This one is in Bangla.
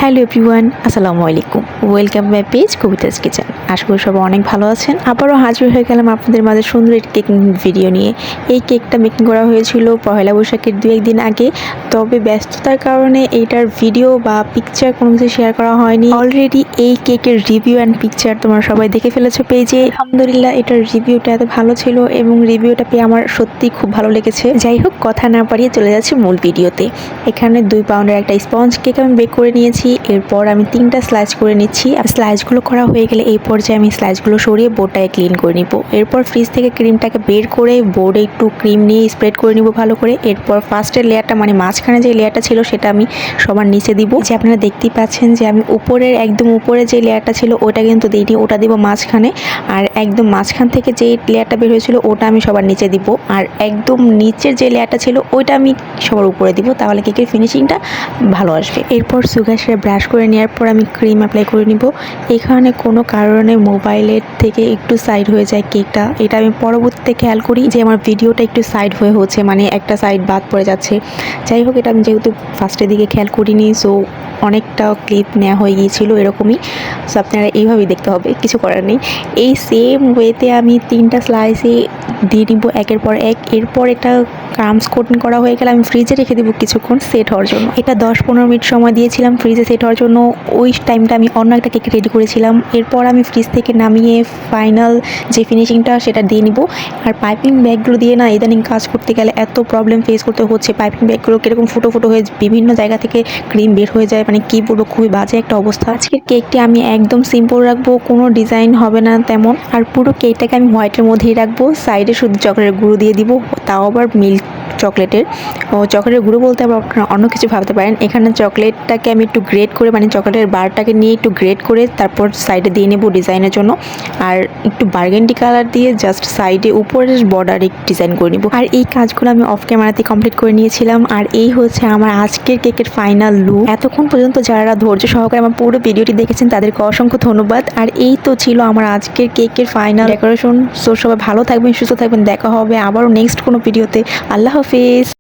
হ্যালো এভরিওয়ান, আসসালামু আলাইকুম। Welcome my page Kabita's kitchen. আশা করি সবাই অনেক ভালো আছেন। আবারও হাজির হয়ে গেলাম আপনাদের মাঝে সুন্দর একটি কেক ভিডিও নিয়ে। এই কেকটা মেকিং করা হয়েছিল পহেলা বৈশাখের 2-1 দিন আগে। তবে ব্যস্ততার কারণে এইটার ভিডিও বা পিকচার কোনো কিছু শেয়ার করা হয়নি। অলরেডি এই কেকের রিভিউ অ্যান্ড পিকচার তোমরা সবাই দেখে ফেলেছো পেজে। আলহামদুলিল্লাহ, এটার রিভিউটা এত ভালো ছিল এবং রিভিউটা পেয়ে আমার সত্যিই খুব ভালো লেগেছে। যাই হোক, কথা না পারিয়ে চলে যাচ্ছি মূল ভিডিওতে। এখানে 2 পাউন্ডের একটা স্পঞ্জ কেক আমি বেক করে নিয়েছি। এরপর আমি 3টা স্লাইস করে নিচ্ছি। স্লাইসগুলো করা হয়ে গেলে এই পর্যায়ে আমি স্লাইসগুলো সরিয়ে বোর্ডটাকে ক্লিন করে নিব। এরপর ফ্রিজ থেকে ক্রিমটাকে বের করে বোর্ডে একটু ক্রিম নিয়ে স্প্রেড করে নিব ভালো করে। এরপর ফার্স্টের লেয়ারটা মানে মাঝখানে যে লেয়ারটা ছিল সেটা আমি সবার নিচে দিব। যে আপনারা দেখতেই পাচ্ছেন যে আমি উপরের একদম উপরে যে লেয়ারটা ছিল ওটা কিন্তু দিইনি, ওটা দিব মাঝখানে। আর একদম মাঝখান থেকে যে লেয়ারটা বের হয়েছিল ওটা আমি সবার নিচে দিব। আর একদম নিচের যে লেয়ারটা ছিল ওইটা আমি সবার উপরে দিব, তাহলে কেকের ফিনিশিংটা ভালো আসবে। এরপর সুগার সিরাপ ব্রাশ করে নেওয়ার পর আমি ক্রিম অ্যাপ্লাই করে নিব। এখানে কোনো কারণে মোবাইলের থেকে একটু সাইড হয়ে যায় কেকটা, এটা আমি পরবর্তীতে খেয়াল করি যে আমার ভিডিওটা একটু সাইড হয়ে হচ্ছে, মানে একটা সাইড বাদ পড়ে যাচ্ছে। যাই হোক, এটা আমি যেহেতু ফার্স্টের দিকে খেয়াল করিনি, সো অনেকটা ক্লিপ নেওয়া হয়ে গিয়েছিল এরকমই। সো আপনারা এইভাবেই দেখতে হবে, কিছু করার নেই। এই সেম ওয়েতে আমি 3টা স্লাইসে দিয়ে নিব একের পর এক। এরপর এটা ক্রামস কোটিং করা হয়ে গেলে আমি ফ্রিজে রেখে দেবো কিছুক্ষণ সেট হওয়ার জন্য। এটা 10-15 মিনিট সময় দিয়েছিলাম ফ্রিজে সেট হওয়ার জন্য। ওই টাইমটা আমি অন্য একটা কেক রেডি করেছিলাম। এরপর আমি ফ্রিজ থেকে নামিয়ে ফাইনাল যে ফিনিশিংটা সেটা দিয়ে নিব। আর পাইপিং ব্যাগগুলো দিয়ে না ইদানিং কাজ করতে গেলে এত প্রবলেম ফেস করতে হচ্ছে। পাইপিং ব্যাগগুলো কীরকম ফুটো ফুটো হয়ে বিভিন্ন জায়গা থেকে ক্রিম বের হয়ে যায়, মানে কী বলবো, খুবই বাজে একটা অবস্থা। আজকের কেকটি আমি একদম সিম্পল রাখবো, কোনো ডিজাইন হবে না তেমন। আর পুরো কেকটাকে আমি হোয়াইটের মধ্যেই রাখবো। সাইডে শুধু চকলেটের গুঁড়ো দিয়ে দিব, তাও আবার মিল্ক চকলেটের। চকলেটের গুঁড়ো বলতে আবার আপনারা অন্য কিছু ভাবতে পারেন। এখানে চকলেটটাকে আমি একটু গ্রেট করে, মানে চকলেটের বারটাকে নিয়ে একটু গ্রেট করে তারপর সাইডে দিয়ে নেব ডিজাইনের জন্য। আর একটু বার্গেন্ডি কালার দিয়ে জাস্ট সাইডে উপরের বর্ডারে ডিজাইন করে নিব। আর এই কাজগুলো আমি অফ ক্যামেরাতে কমপ্লিট করে নিয়েছিলাম। আর এই হচ্ছে আমার আজকের কেকের ফাইনাল লুক। এতক্ষণ পর্যন্ত যারা ধৈর্য সহকারে আমার পুরো ভিডিওটি দেখেছেন তাদেরকে অসংখ্য ধন্যবাদ। আর এই তো ছিল আমার আজকের কেকের ফাইনাল ডেকোরেশন। সো সবাই ভালো থাকবেন, সুস্থ থাকবেন, দেখা হবে আবারও নেক্সট কোনো ভিডিওতে। আল্লাহ হাফিজ।